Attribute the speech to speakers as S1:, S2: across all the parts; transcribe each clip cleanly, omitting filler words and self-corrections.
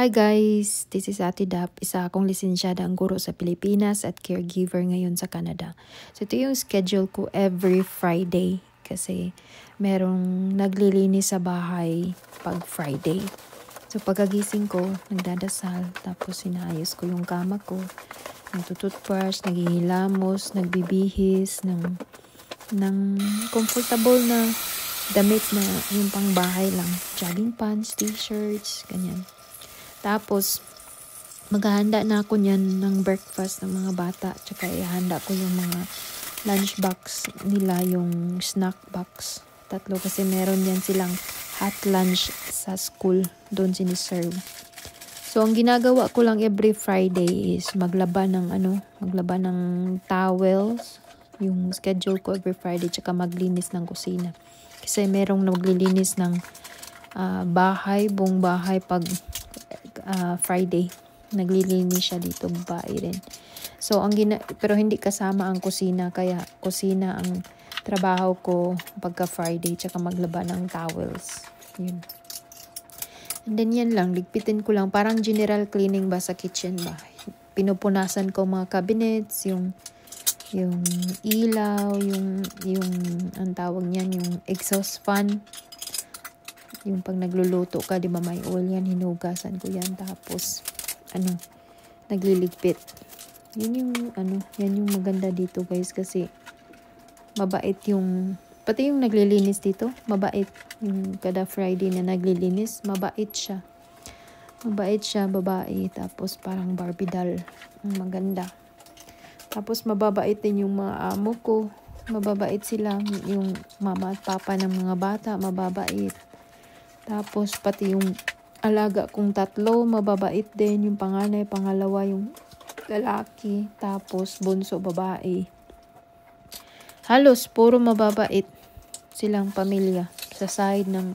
S1: Hi guys, this is Ate Dap, isa akong lisensyadang guro sa Pilipinas at caregiver ngayon sa Canada. So ito yung schedule ko every Friday kasi merong naglilinis sa bahay pag Friday. So pagkagising ko, nagdadasal, tapos inaayos ko yung kama ko, nagtututbrush, naghihilamos, nagbibihis ng comfortable na damit na yung pangbahay lang. Jogging pants, t-shirts, ganyan. Tapos, maghahanda na ako niyan ng breakfast ng mga bata. Tsaka ihanda ko yung mga lunch box nila, yung snack box. 3 kasi meron yan silang hot lunch sa school. Doon siniserve. So, ang ginagawa ko lang every Friday is maglaba ng towels. Yung schedule ko every Friday. Tsaka maglinis ng kusina. Kasi merong naglilinis ng buong bahay pag Friday. Naglilinis siya dito, babae rin. So, pero hindi kasama ang kusina. Kaya, kusina ang trabaho ko pagka Friday. Tsaka maglaba ng towels. Yun. And then, yan lang. Ligpitin ko lang. Parang general cleaning ba sa kitchen ba? Pinupunasan ko mga cabinets, yung ilaw, yung ang tawag niyan, yung exhaust fan. Yung pag nagluluto ka, di ba may oil yan, hinugasan ko yan. Tapos, nagliligpit. Yan yung maganda dito guys kasi mabait pati yung naglilinis dito, mabait. Yung kada Friday na naglilinis, mabait siya. Mabait siya, babae. Tapos parang Barbie doll. Maganda. Tapos mababait din yung mga amo ko. Mababait sila. Yung mama at papa ng mga bata, mababait. Tapos, pati yung alaga kong 3, mababait din. Yung panganay, pangalawa, yung lalaki. Tapos, bunso, babae. Halos, puro mababait silang pamilya. Sa side ng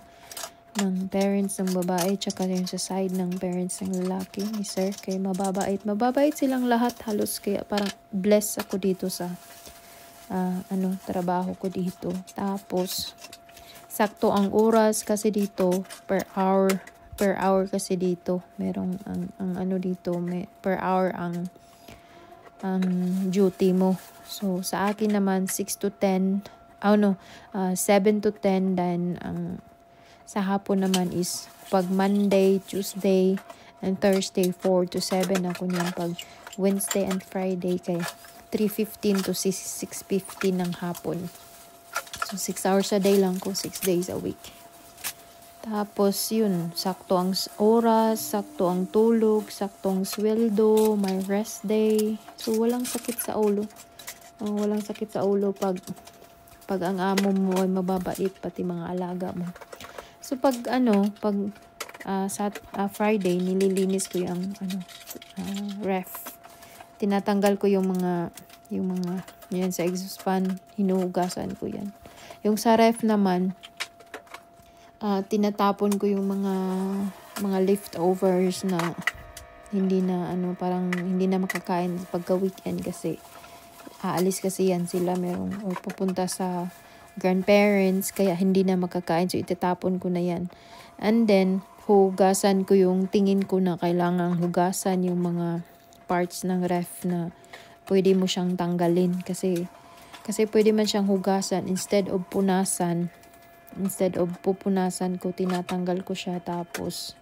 S1: parents ng babae, tsaka yung sa side ng parents ng lalaki, ni sir. Kaya mababait. Mababait silang lahat halos. Kaya parang blessed ako dito sa trabaho ko dito. Tapos, sakto ang oras kasi dito per hour kasi dito merong ang dito per hour ang duty mo. So sa akin naman 6 to 10 7 to 10, then sa hapon naman is pag Monday, Tuesday and Thursday 4 to 7 ako niyan. Pag Wednesday and Friday kay 3:15 to 6:15 ng hapon. So, 6 hours a day lang ko, 6 days a week. Tapos, yun, sakto ang oras, sakto ang tulog, sakto ang sweldo, may rest day. So, walang sakit sa ulo. Walang sakit sa ulo pag ang amo mo ay mababait, pati mga alaga mo. So, pag Friday, nililinis ko yung ref. Tinatanggal ko yung mga yan sa exhaust fan, hinuhugasan ko yan. Yung sa ref naman, tinatapon ko yung mga leftovers na hindi na makakain pagka weekend kasi aalis kasi yan sila or pupunta sa grandparents kaya hindi na makakain, so itatapon ko na yan. And then hugasan ko yung tingin ko na kailangang hugasan yung mga parts ng ref na pwede mo siyang tanggalin kasi pwede man siyang hugasan instead of pupunasan ko, tinatanggal ko siya. Tapos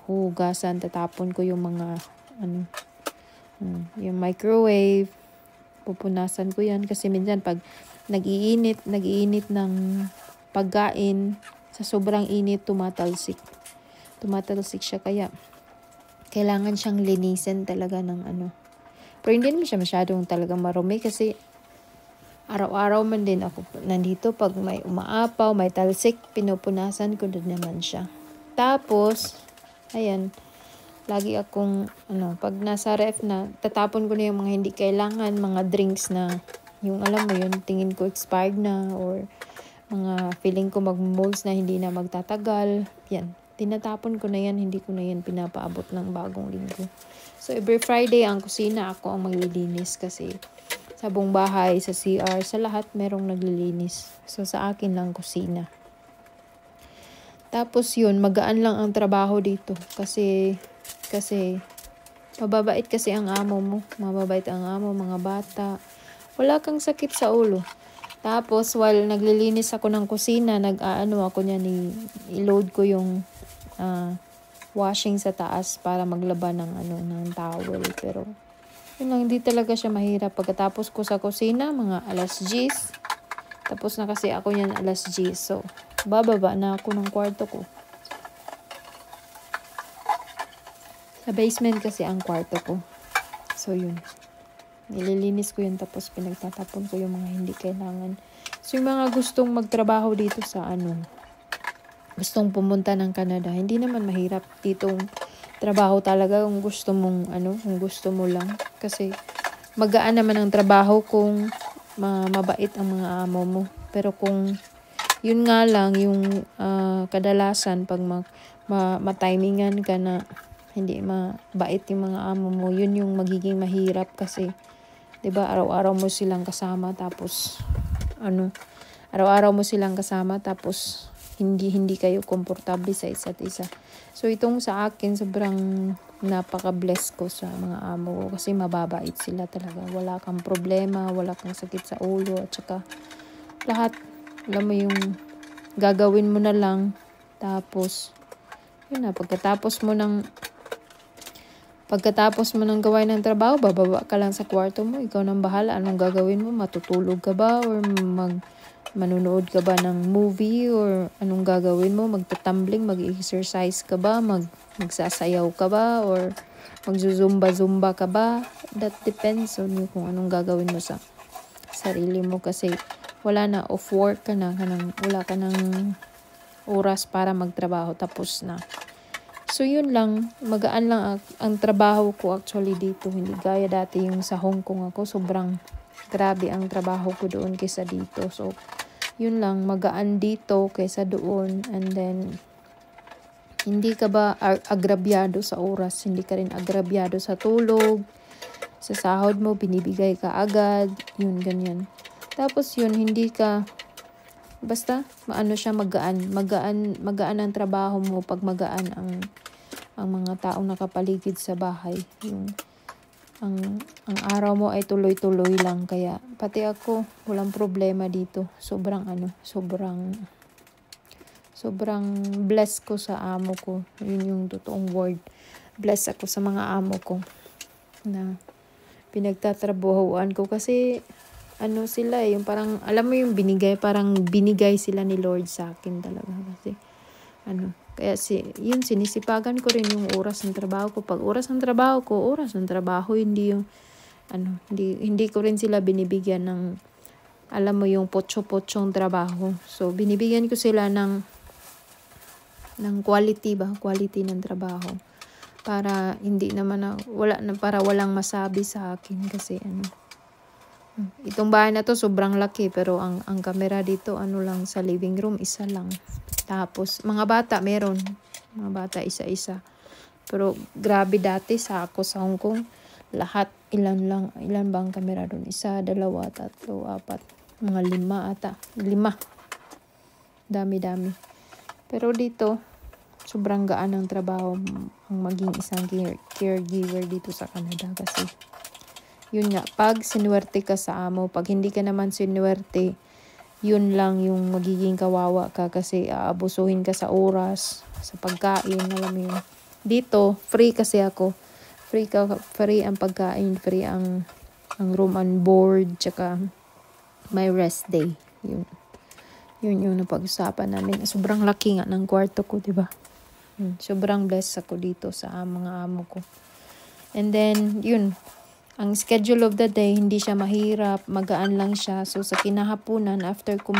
S1: hugasan, tatapon ko yung mga yung microwave, pupunasan ko yan kasi minsan pag nag-iinit ng pagkain, sa sobrang init tumatalsik siya, kaya kailangan siyang linisin talaga ng pero hindi naman siya masyadong talagang marumi kasi araw-araw man din ako nandito. Pag may umaapaw, may talsik, pinupunasan ko din naman siya. Tapos, ayan, lagi akong, pag nasa ref na, tatapon ko na yung mga hindi kailangan, mga drinks na, yung alam mo yun, tingin ko expired na, or mga feeling ko mag-molds na hindi na magtatagal. Yan, tinatapon ko na yan, hindi ko na yan pinapaabot ng bagong linggo. So, every Friday, ang kusina, ako ang maglilinis kasi sa buong bahay, sa CR, sa lahat merong naglilinis. So, sa akin lang kusina. Tapos yun, magaan lang ang trabaho dito. Kasi mababait kasi ang amo mo. Mababait ang amo, mga bata. Wala kang sakit sa ulo. Tapos, while naglilinis ako ng kusina, nag-aano ako niya i-load ko yung washing sa taas para maglaba ng ng towel. Pero yun lang, hindi talaga siya mahirap. Pagkatapos ko sa kusina, mga alas 10. Tapos na kasi ako yan alas 10. So, bababa na ako ng kwarto ko. Sa basement kasi ang kwarto ko. So, yun. Nililinis ko yun tapos pinagtatapon ko yung mga hindi kailangan. So, yung mga gustong magtrabaho dito sa gustong pumunta ng Canada, hindi naman mahirap ditong trabaho talaga kung gusto mong kung gusto mo lang. Kasi magaan naman ang trabaho kung mabait ang mga amo mo. Pero kung yun nga lang, yung kadalasan pag matimingan ka na hindi mabait yung mga amo mo, yun yung magiging mahirap kasi 'di ba araw-araw mo silang kasama tapos araw-araw mo silang kasama tapos hindi kayo komportable sa isa't isa. So itong sa akin sobrang napaka-bless ko sa mga amo ko kasi mababait sila talaga. Wala kang problema, wala kang sakit sa ulo at saka lahat alam mo yung gagawin mo na lang tapos yun na pagkatapos mo ng gawain ng trabaho, bababa ka lang sa kwarto mo. Ikaw nang bahala. Anong gagawin mo? Matutulog ka ba? Or manunood ka ba ng movie? Or anong gagawin mo? Magtatumbling? Mag-exercise ka ba? Magsasayaw ka ba? Or magzuzumba-zumba ka ba? That depends on you kung anong gagawin mo sa sarili mo. Kasi wala na. Off work ka na. Wala ka ng oras para magtrabaho. Tapos na. So, yun lang. Magaan lang ang trabaho ko actually dito. Hindi gaya dati yung sa Hong Kong ako. Sobrang grabe ang trabaho ko doon kaysa dito. So, yun lang. Magaan dito kaysa doon. And then, hindi ka ba agrabyado sa oras? Hindi ka rin agrabyado sa tulog. Sa sahod mo, binibigay ka agad. Yun, ganyan. Tapos yun, hindi ka basta siya magaan ang trabaho mo pag magaan ang mga taong nakapaligid sa bahay. Yung ang araw mo ay tuloy-tuloy lang kaya pati ako walang problema dito. Sobrang blessed ko sa amo ko. Yun yung totoong word. Blessed ako sa mga amo ko na pinagtatrabahuan ko kasi sila yung parang, alam mo yung binigay sila ni Lord sa akin talaga. Kasi, kaya yun, sinisipagan ko rin yung oras ng trabaho ko. Pag oras ng trabaho, hindi yung, hindi ko rin sila binibigyan ng, alam mo yung potso-potsong trabaho. So, binibigyan ko sila ng quality ng trabaho. Para hindi naman para walang masabi sa akin kasi itong bahay na to sobrang laki pero ang camera dito lang sa living room isa lang. Tapos mga bata meron. Mga bata isa-isa. Pero grabe dati sa Hong Kong, lahat ilan bang camera doon? 1, 2, 3, 4, 5, mga 5 ata. 5. Dami-dami. Pero dito sobrang gaan ng trabaho ang maging isang caregiver dito sa Canada kasi yun nga, pag sinuwerte ka sa amo, pag hindi ka naman sinuwerte, yun lang yung magiging kawawa ka kasi aabusuhin ka sa oras, sa pagkain, alam mo yun. Dito, free kasi ako. Free ang pagkain, free ang room and board, tsaka may rest day. Yun yung napag-usapan namin. Sobrang laki nga ng kwarto ko, diba? Sobrang blessed ako dito sa mga amo ko. And then, yun, ang schedule of the day, hindi siya mahirap, magaan lang siya. So, sa kinahaponan, after ko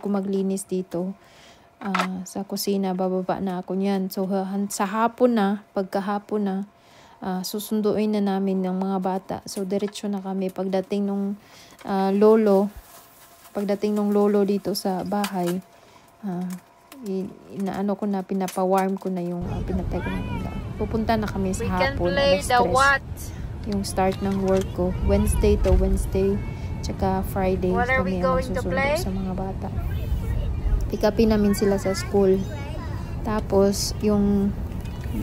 S1: maglinis dito, sa kusina, bababa na ako niyan. So, sa hapon na, pagkahapon na, susunduin na namin ng mga bata. So, diretso na kami. Pagdating nung lolo dito sa bahay, pinapawarm ko na yung pinatay ko na. Pupunta na kami sa hapon. Yung start ng work ko. Wednesday, tsaka Friday kami ang susunod sa mga bata. Pick upin namin sila sa school. Tapos, yung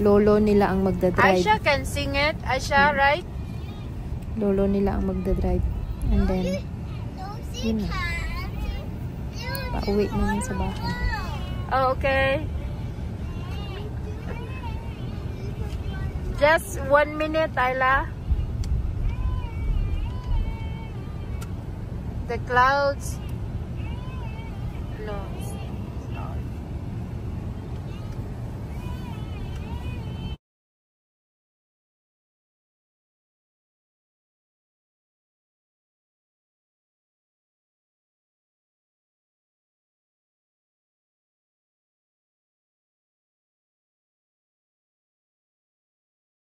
S1: lolo nila ang magdadrive.
S2: Aisha can sing it. Aisha, right?
S1: Lolo nila ang magdadrive. And then, yun na. Pauwi namin sa bahay.
S2: Oh, okay. Just 1 minute, Ayla. The clouds. No.